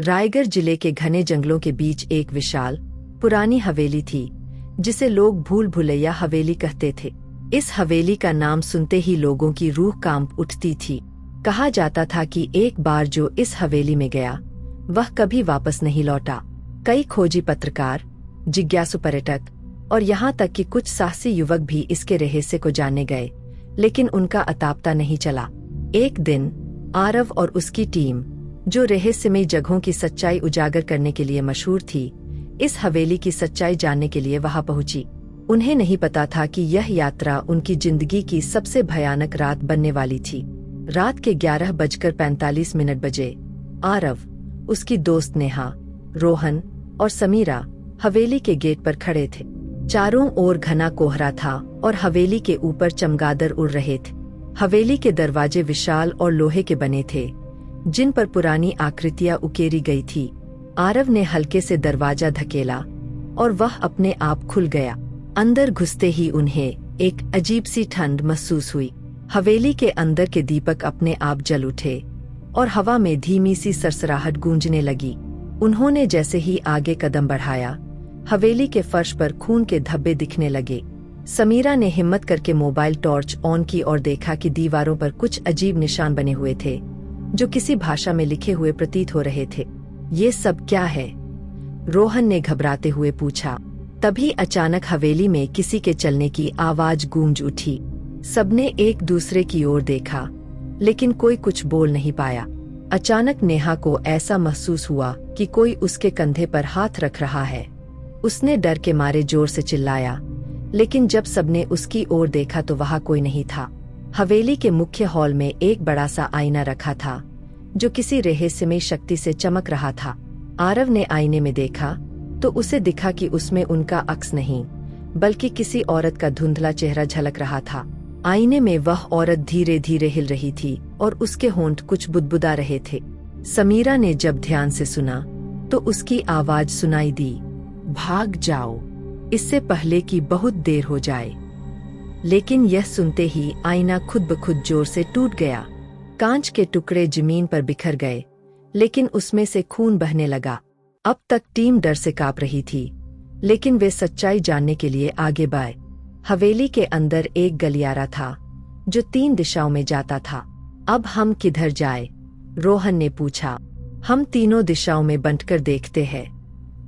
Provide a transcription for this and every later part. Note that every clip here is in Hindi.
रायगढ़ जिले के घने जंगलों के बीच एक विशाल पुरानी हवेली थी, जिसे लोग भूल भुलैया हवेली कहते थे। इस हवेली का नाम सुनते ही लोगों की रूह कांप उठती थी। कहा जाता था कि एक बार जो इस हवेली में गया वह कभी वापस नहीं लौटा। कई खोजी पत्रकार, जिज्ञासु पर्यटक और यहाँ तक कि कुछ साहसी युवक भी इसके रहस्य को जानने गए, लेकिन उनका अतापता नहीं चला। एक दिन आरव और उसकी टीम, जो रहस्यमयी जगहों की सच्चाई उजागर करने के लिए मशहूर थी, इस हवेली की सच्चाई जानने के लिए वहां पहुंची। उन्हें नहीं पता था कि यह यात्रा उनकी जिंदगी की सबसे भयानक रात बनने वाली थी। रात के 11:45 बजे आरव, उसकी दोस्त नेहा, रोहन और समीरा हवेली के गेट पर खड़े थे। चारों ओर घना कोहरा था और हवेली के ऊपर चमगादड़ उड़ रहे थे। हवेली के दरवाजे विशाल और लोहे के बने थे, जिन पर पुरानी आकृतियां उकेरी गई थी। आरव ने हल्के से दरवाजा धकेला और वह अपने आप खुल गया। अंदर घुसते ही उन्हें एक अजीब सी ठंड महसूस हुई। हवेली के अंदर के दीपक अपने आप जल उठे और हवा में धीमी सी सरसराहट गूंजने लगी। उन्होंने जैसे ही आगे कदम बढ़ाया, हवेली के फर्श पर खून के धब्बे दिखने लगे। समीरा ने हिम्मत करके मोबाइल टॉर्च ऑन की और देखा कि दीवारों पर कुछ अजीब निशान बने हुए थे, जो किसी भाषा में लिखे हुए प्रतीत हो रहे थे। ये सब क्या है? रोहन ने घबराते हुए पूछा। तभी अचानक हवेली में किसी के चलने की आवाज गूंज उठी। सबने एक दूसरे की ओर देखा, लेकिन कोई कुछ बोल नहीं पाया। अचानक नेहा को ऐसा महसूस हुआ कि कोई उसके कंधे पर हाथ रख रहा है। उसने डर के मारे जोर से चिल्लाया, लेकिन जब सबने उसकी ओर देखा तो वहां कोई नहीं था। हवेली के मुख्य हॉल में एक बड़ा सा आईना रखा था, जो किसी रहस्यमयी शक्ति से चमक रहा था। आरव ने आईने में देखा तो उसे दिखा कि उसमें उनका अक्स नहीं, बल्कि किसी औरत का धुंधला चेहरा झलक रहा था। आईने में वह औरत धीरे धीरे हिल रही थी और उसके होंठ कुछ बुदबुदा रहे थे। समीरा ने जब ध्यान से सुना तो उसकी आवाज सुनाई दी, भाग जाओ, इससे पहले कि बहुत देर हो जाए। लेकिन यह सुनते ही आईना खुद ब खुद जोर से टूट गया। कांच के टुकड़े जमीन पर बिखर गए, लेकिन उसमें से खून बहने लगा। अब तक टीम डर से कांप रही थी, लेकिन वे सच्चाई जानने के लिए आगे बढ़े। हवेली के अंदर एक गलियारा था, जो 3 दिशाओं में जाता था। अब हम किधर जाए? रोहन ने पूछा। हम तीनों दिशाओं में बंटकर देखते हैं,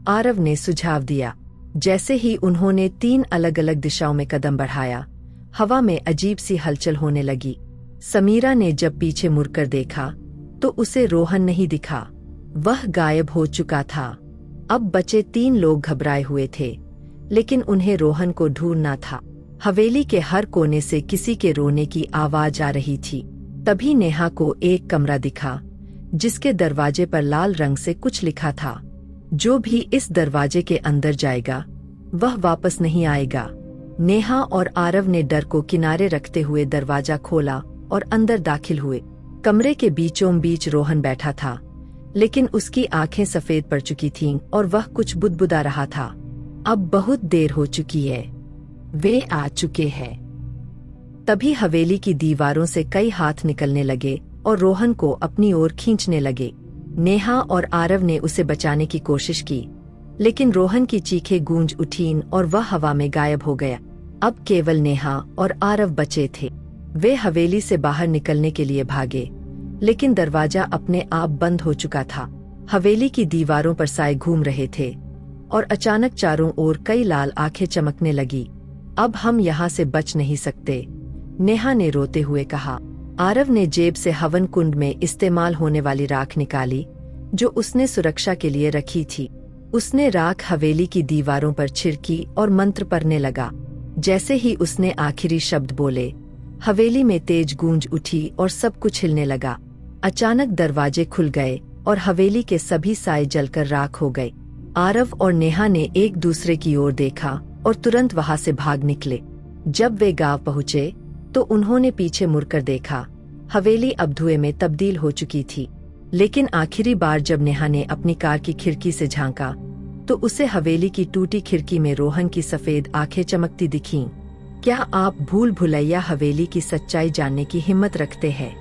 आरव ने सुझाव दिया। जैसे ही उन्होंने 3 अलग अलग दिशाओं में कदम बढ़ाया, हवा में अजीब सी हलचल होने लगी। समीरा ने जब पीछे मुड़कर देखा तो उसे रोहन नहीं दिखा, वह गायब हो चुका था। अब बचे 3 लोग घबराए हुए थे, लेकिन उन्हें रोहन को ढूंढना था। हवेली के हर कोने से किसी के रोने की आवाज आ रही थी। तभी नेहा को एक कमरा दिखा, जिसके दरवाजे पर लाल रंग से कुछ लिखा था, जो भी इस दरवाजे के अंदर जाएगा वह वापस नहीं आएगा। नेहा और आरव ने डर को किनारे रखते हुए दरवाजा खोला और अंदर दाखिल हुए। कमरे के बीचों बीच रोहन बैठा था, लेकिन उसकी आंखें सफेद पड़ चुकी थीं और वह कुछ बुदबुदा रहा था। अब बहुत देर हो चुकी है, वे आ चुके हैं। तभी हवेली की दीवारों से कई हाथ निकलने लगे और रोहन को अपनी ओर खींचने लगे। नेहा और आरव ने उसे बचाने की कोशिश की, लेकिन रोहन की चीखें गूंज उठीं और वह हवा में गायब हो गया। अब केवल नेहा और आरव बचे थे। वे हवेली से बाहर निकलने के लिए भागे, लेकिन दरवाजा अपने आप बंद हो चुका था। हवेली की दीवारों पर साए घूम रहे थे और अचानक चारों ओर कई लाल आंखें चमकने लगी। अब हम यहाँ से बच नहीं सकते, नेहा ने रोते हुए कहा। आरव ने जेब से हवन कुंड में इस्तेमाल होने वाली राख निकाली, जो उसने सुरक्षा के लिए रखी थी। उसने राख हवेली की दीवारों पर छिड़की और मंत्र पढ़ने लगा। जैसे ही उसने आखिरी शब्द बोले, हवेली में तेज गूंज उठी और सब कुछ हिलने लगा। अचानक दरवाजे खुल गए और हवेली के सभी साए जलकर राख हो गए। आरव और नेहा ने एक दूसरे की ओर देखा और तुरंत वहां से भाग निकले। जब वे गांव पहुंचे तो उन्होंने पीछे मुड़कर देखा। हवेली अब धुएं में तब्दील हो चुकी थी, लेकिन आखिरी बार जब नेहा ने अपनी कार की खिड़की से झांका तो उसे हवेली की टूटी खिड़की में रोहन की सफेद आंखें चमकती दिखीं। क्या आप भूल भुलैया हवेली की सच्चाई जानने की हिम्मत रखते हैं?